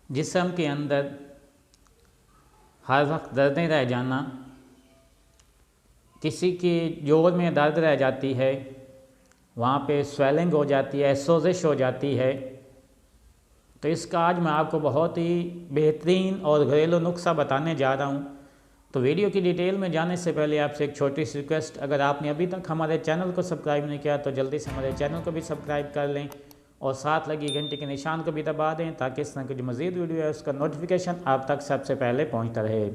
जिस्म के अंदर हर वक्त दर्दें रह जाना, किसी की जोड़ में दर्द रह जाती है, वहाँ पे स्वेलिंग हो जाती है, सोजिश हो जाती है, तो इसका आज मैं आपको बहुत ही बेहतरीन और घरेलू नुस्खा बताने जा रहा हूँ। तो वीडियो की डिटेल में जाने से पहले आपसे एक छोटी सी रिक्वेस्ट, अगर आपने अभी तक हमारे चैनल को सब्सक्राइब नहीं किया तो जल्दी से हमारे चैनल को भी सब्सक्राइब कर लें और साथ लगी घंटे के निशान को भी दबा दें ताकि इस तरह की जो मज़ीद वीडियो है उसका नोटिफिकेशन आप तक सबसे पहले पहुँचता रहे।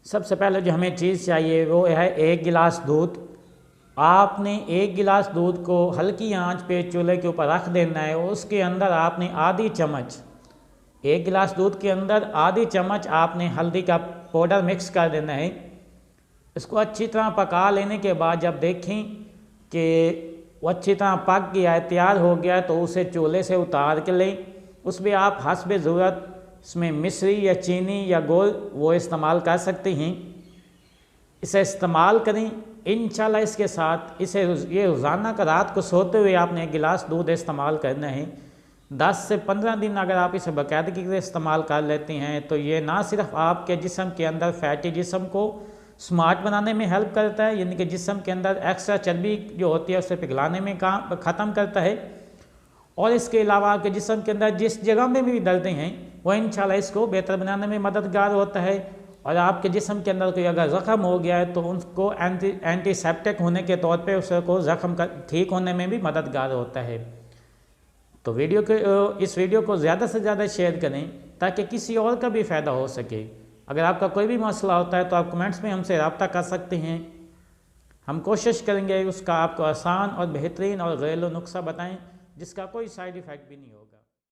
सबसे पहले जो हमें चीज़ चाहिए वो है 1 गिलास दूध। आपने 1 गिलास दूध को हल्की आंच पे चूल्हे के ऊपर रख देना है। उसके अंदर आपने आधी चम्मच, 1 गिलास दूध के अंदर आधी चम्मच आपने हल्दी का पाउडर मिक्स कर देना है। इसको अच्छी तरह पका लेने के बाद जब देखें कि वो अच्छी तरह पक गया है, तैयार हो गया है, तो उसे चूल्हे से उतार के लें। उसमें आप हस्ब ज़रूरत इसमें मिश्री या चीनी या गोल वो इस्तेमाल कर सकते हैं। इसे इस्तेमाल करें इंशाल्लाह। इसके साथ इसे ये रोज़ाना का रात को सोते हुए आपने 1 गिलास दूध इस्तेमाल करना है। 10 से 15 दिन अगर आप इसे बाकायदगी से इस्तेमाल कर लेते हैं तो ये ना सिर्फ आपके जिस्म के अंदर फैटी जिस्म को स्मार्ट बनाने में हेल्प करता है, यानी कि जिस्म के अंदर एक्स्ट्रा चर्बी जो होती है उसे पिघलाने में काम ख़त्म करता है, और इसके अलावा आपके जिस्म के अंदर जिस जगह में भी दर्दें हैं वह इंशाल्लाह इसको बेहतर बनाने में मददगार होता है। और आपके जिस्म के अंदर कोई अगर ज़ख़म हो गया है तो उसको एंटीसेप्टिक होने के तौर पे उसको ज़ख़म का ठीक होने में भी मददगार होता है। तो इस वीडियो को ज़्यादा से ज़्यादा शेयर करें ताकि किसी और का भी फ़ायदा हो सके। अगर आपका कोई भी मसला होता है तो आप कमेंट्स में हमसे रब्ता कर सकते हैं। हम कोशिश करेंगे उसका आपको आसान और बेहतरीन और घरेलू नुस्खा बताएं जिसका कोई साइड इफ़ेक्ट भी नहीं होगा।